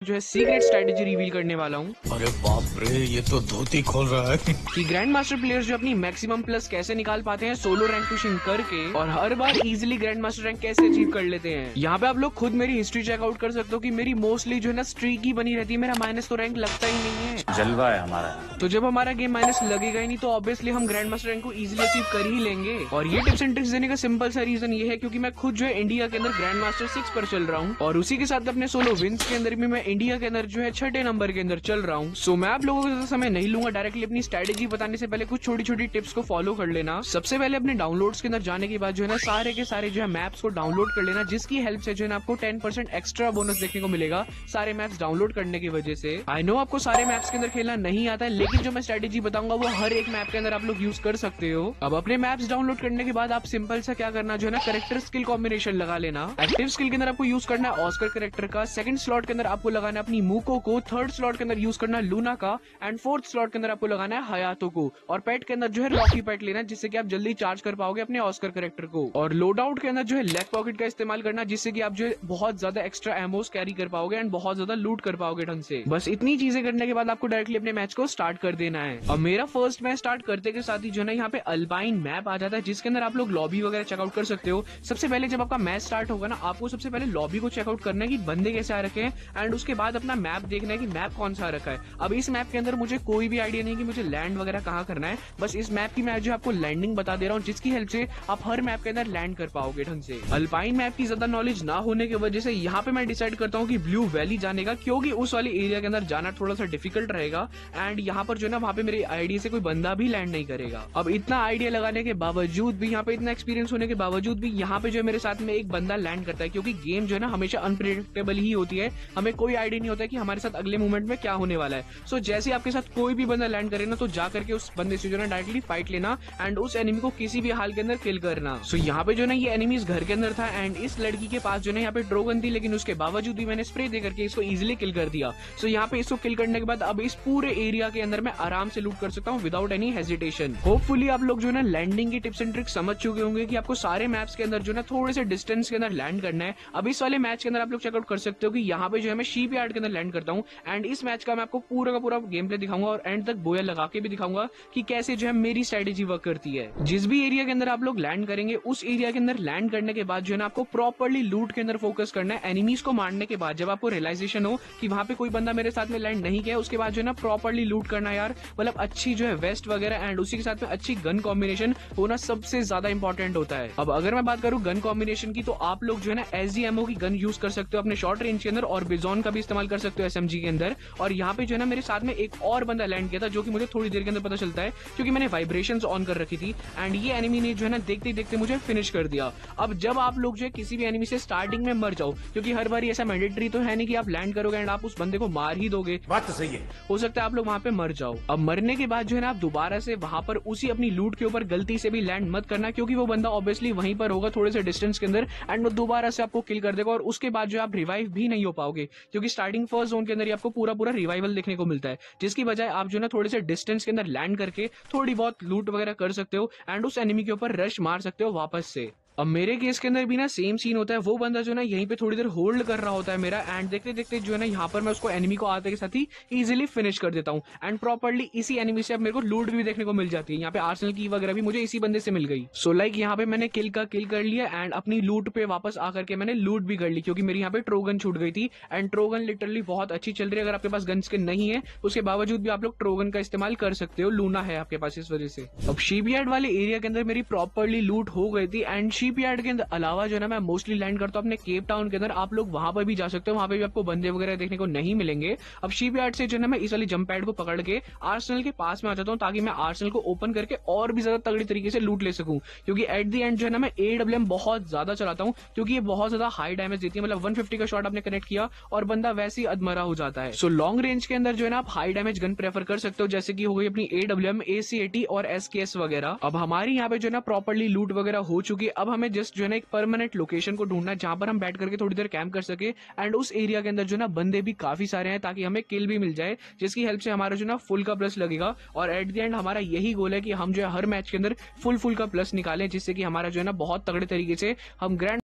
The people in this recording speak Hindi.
जो है सीक्रेट स्ट्रेटेजी रिवील करने वाला हूँ। अरे बाप रे, ये तो धोती खोल रहा है कि ग्रैंड मास्टर प्लेयर्स जो अपनी मैक्सिमम प्लस कैसे निकाल पाते हैं सोलो रैंक पुशिंग करके, और हर बार इजीली ग्रैंड मास्टर रैंक कैसे अचीव कर लेते हैं। यहाँ पे आप लोग खुद मेरी हिस्ट्री चेकआउट कर सकते हो कि मेरी मोस्टली जो है ना स्ट्रीक ही बनी रहती है, मेरा माइनस तो रैंक लगता ही नहीं है। जलवा है हमारा। तो जब हमारा गेम माइनस लगेगा ही नहीं तो ऑब्वियसली हम ग्रैंड मास्टर रैंक को इजीली अचीव कर ही लेंगे। और ये टिप्स एंड ट्रिक्स देने का सिंपल सा रीजन ये है क्योंकि मैं खुद जो है इंडिया के अंदर ग्रैंड मास्टर 6 पर चल रहा हूँ, और उसी के साथ अपने सोलो विंस के अंदर भी मैं इंडिया के अंदर जो है 6ठे नंबर के अंदर चल रहा हूँ। सो मैं आप लोगों को समय नहीं लूंगा, डायरेक्टली अपनी स्ट्रेटेजी बताने से पहले कुछ छोटी छोटी टिप्स को फॉलो कर लेना। सबसे पहले अपने डाउनलोड्स के अंदर जाने के बाद जो है ना सारे के सारे जो है मैप्स को डाउनलोड कर लेना, जिसकी हेल्प से जो है ना आपको 10% एक्स्ट्रा बोनस देखने को मिलेगा सारे मैप्स डाउनलोड करने की वजह से। आई नो आपको सारे मैप्स के अंदर खेलना नहीं आता है, लेकिन जो मैं स्ट्रेटेजी बताऊंगा वो हर एक मैप के अंदर आप लोग यूज कर सकते हो। अब अपने मैप्स डाउनलोड करने के बाद आप सिंपल सा क्या करना जो है ना करेक्टर स्किल कॉम्बिनेशन लगा लेना। एक्टिव स्किल के अंदर आपको यूज करना है ऑस्कर करेक्टर का, सेकंड स्लॉट के अंदर आपको लगाना है अपनी मूको को, थर्ड स्लॉट के अंदर यूज करना है लूना का, एंड फोर्थ स्लॉट के अंदर आपको लगाना है हयातो को, और पेट के अंदर जो है लॉकी पेट लेना जिससे कि आप जल्दी चार्ज कर पाओगे अपने ऑस्कर करेक्टर को। और लोड आउट के अंदर जो है लेग पॉकेट का इस्तेमाल करना जिससे कि आप जो है बहुत ज्यादा एक्स्ट्रा एमोस कैरी कर पाओगे एंड बहुत ज्यादा लूट कर पाओगे ढंग से। बस इतनी चीजें करने के बाद आपको डायरेक्टली अपने मैच को स्टार्ट कर देना है। अब मेरा फर्स्ट मैच स्टार्ट करते के साथ ही जो है ना यहाँ पे अल्पाइन मैप आ जाता है जिसके अंदर आप लोग लॉबी वगैरह चेकआउट कर सकते हो। सबसे पहले जब आपका मैच स्टार्ट होगा ना आपको सबसे पहले लॉबी को चेकआउट करना है कि बंदे कैसे आ रखे हैं, एंड उसके बाद अपना मैप देखना है कि मैप कौन सा आ रखा है। अब इस मैप के अंदर मुझे कोई भी आइडिया नहीं कि मुझे लैंड वगैरह कहाँ करना है, बस इस मैप की मैं जो आपको लैंडिंग बता दे रहा हूँ जिसकी हेल्प से आप हर मैप के अंदर लैंड कर पाओगे ढंग से। अल्पाइन मैप की ज्यादा नॉलेज ना होने की वजह से यहाँ पे मैं डिसाइड करता हूँ कि ब्लू वैली जाने का, क्योंकि उस वाले एरिया के अंदर जाना थोड़ा सा डिफिकल्ट रहेगा एंड यहाँ पर जो है ना वहाँ पे मेरे आइडिया से कोई बंदा भी लैंड नहीं करेगा। अब इतना आइडिया लगाने के बावजूद भी, यहाँ पे इतना एक्सपीरियंस होने के बावजूद भी यहाँ पे जो है मेरे साथ में एक बंदा लैंड करता है, क्योंकि गेम जो है ना हमेशा अनप्रेडिक्टेबल ही होती है, हमें कोई आइडिया नहीं होता है कि हमारे साथ अगले मोमेंट में क्या होने वाला है। सो जैसे आपके साथ कोई भी बंदा लैंड करे ना तो जा करके उस बंदे से जो है डायरेक्टली फाइट लेना एंड उस एनिमी को किसी भी हाल के अंदर किल करना। सो यहाँ पे जो है ना ये एनिमी इस घर के अंदर था एंड इस लड़की के पास जो है यहाँ पे ड्रोगन थी, लेकिन उसके बावजूद भी मैंने स्प्रे दे करके इसको इजिली किल कर दिया। सो यहाँ पे इसको किल करने के बाद अब इस पूरे एरिया के अंदर मैं आराम से लूट कर सकता हूँ विदाउट एनी हेजिटेशन। होपफुली आप लोग जो है ना लैंडिंग की टिप्स एंड ट्रिक्स समझ चुके होंगे कि आपको सारे मैप्स के अंदर जो है ना थोड़े से डिस्टेंस के अंदर लैंड करना है। अब इस वाले मैच के अंदर आप लोग चेकआउट कर सकते हो कि यहाँ पे जो है मैं शीप यार्ड के अंदर लैंड करता हूँ एंड इस मैच का मैं आपको पूरा का पूरा गेम प्ले दिखाऊंगा और एंड तक बोया लगा के भी दिखाऊंगा कि कैसे जो है मेरी स्ट्रेटेजी वर्क करती है। जिस भी एरिया के अंदर आप लोग लैंड करेंगे उस एरिया के अंदर लैंड करने के बाद जो है ना आपको प्रॉपर्ली लूट के अंदर फोकस करना है। एनिमीज को मारने के बाद जब आपको रियलाइजेशन हो कि वहाँ पे कोई बंदा मेरे साथ में लैंड नहीं किया, उसके बाद जो है ना प्रॉपर्ली लूट करना यार, मतलब अच्छी जो है वेस्ट वगैरह एंड उसी के साथ में अच्छी गन कॉम्बिनेशन होना सबसे ज्यादा इंपॉर्टेंट होता है। अब अगर मैं बात करूँ गन कॉम्बिनेशन की तो आप लोग जो है ना एसडीएमओ की गन यूज कर सकते हो अपने शॉर्ट रेंज के अंदर, और बिजॉन का भी इस्तेमाल कर सकते हो एसएमजी के अंदर। और यहाँ पे जो है ना मेरे साथ में एक और बंदा लैंड किया था जो कि मुझे थोड़ी देर के अंदर पता चलता है क्योंकि मैंने वाइब्रेशंस ऑन कर रखी थी एंड ये एनिमी ने जो है ना देखते देखते मुझे फिनिश कर दिया। अब जब आप लोग जो है किसी भी एनिमी से स्टार्टिंग में मर जाओ, क्योंकि हर बार ऐसा मैंडेटरी तो है नहीं कि आप लैंड करोगे एंड आप उस बंदे को मार ही दोगे, बात तो सही है, हो सकता है आप लोग वहां पे मर जाओ। अब मरने के बाद जो है ना आप दोबारा से वहां पर उसी अपनी लूट के ऊपर गलती से भी लैंड मत करना, क्योंकि वो बंदा ऑब्वियसली वहीं पर होगा थोड़े से डिस्टेंस के अंदर एंड वो दोबारा से आपको किल कर देगा और उसके बाद जो आप रिवाइव भी नहीं हो पाओगे, क्योंकि स्टार्टिंग फर्स्ट जोन के अंदर ही आपको पूरा पूरा रिवाइवल देखने को मिलता है, जिसकी बजाय आप जो है ना थोड़े से डिस्टेंस के अंदर लैंड करके थोड़ी बहुत लूट वगैरह कर सकते हो एंड उस एनिमी के ऊपर रश मार सकते हो वापस से। अब मेरे केस के अंदर भी ना सेम सीन होता है, वो बंदा जो है ना यहीं पे थोड़ी देर होल्ड कर रहा होता है मेरा एंड देखते देखते जो है ना यहाँ पर मैं उसको एनिमी को आते के साथ ही इजीली फिनिश कर देता हूँ एंड प्रॉपर्ली इसी एनिमी से अब मेरे को लूट भी देखने को मिल जाती है। यहाँ पे आर्सेनल की वगैरह भी मुझे इसी बंदे से मिल गई। सो लाइक यहाँ पे मैंने किल कर लिया एंड अपनी लूट पे वापस आकर के मैंने लूट भी कर ली, क्योंकि मेरी यहाँ पे ट्रोगन छूट गई थी एंड ट्रोगन लिटरली बहुत अच्छी चल रही है। अगर आपके पास गन स्किन नहीं है उसके बावजूद भी आप लोग ट्रोगन का इस्तेमाल कर सकते हो, लूना है आपके पास इस वजह से। अब शिपयार्ड वाले एरिया के अंदर मेरी प्रॉपर्ली लूट हो गई थी एंड शिपयार्ड के अंदर अलावा जो है ना मैं मोस्टली लैंड करता हूँ अपने केप टाउन के अंदर। आप लोग वहां पर भी जा सकते हो, वहां पे भी आपको बंदे वगैरह देखने को नहीं मिलेंगे। अब शिपयार्ड से जो है ना मैं इस वाली जंप पैड को पकड़ के आर्सेनल के पास में आ जाता हूँ ताकि मैं आर्सेनल को ओपन करके और भी ज्यादा तगड़ी तरीके से लूट ले सकूं, क्योंकि एट द एंड जो है ना मैं AWM बहुत ज्यादा चलाता हूँ, क्योंकि ये बहुत ज्यादा हाई डैमेज देती है। मतलब 150 का शॉट आपने कनेक्ट किया और बंदा वैसे ही अधमरा हो जाता है। सो लॉन्ग रेंज के अंदर जो है ना आप हाई डैमेज गन प्रेफर कर सकते हो, जैसे कि हो गई अपनी AWM, AC-80 और SKS वगैरह। अब हमारी यहाँ पे जो है ना प्रॉपर्ली लूट वगैरह हो चुकी है। अब हमें जस्ट जो है ना एक परमानेंट लोकेशन को ढूंढना है जहां पर हम बैठ करके थोड़ी देर कैंप कर सके एंड उस एरिया के अंदर जो ना बंदे भी काफी सारे हैं ताकि हमें किल भी मिल जाए, जिसकी हेल्प से हमारा जो ना फुल का प्लस लगेगा। और एट द एंड हमारा यही गोल है कि हम जो है हर मैच के अंदर फुल का प्लस निकालें, जिससे कि हमारा जो है ना बहुत तगड़े तरीके से हम ग्रैंड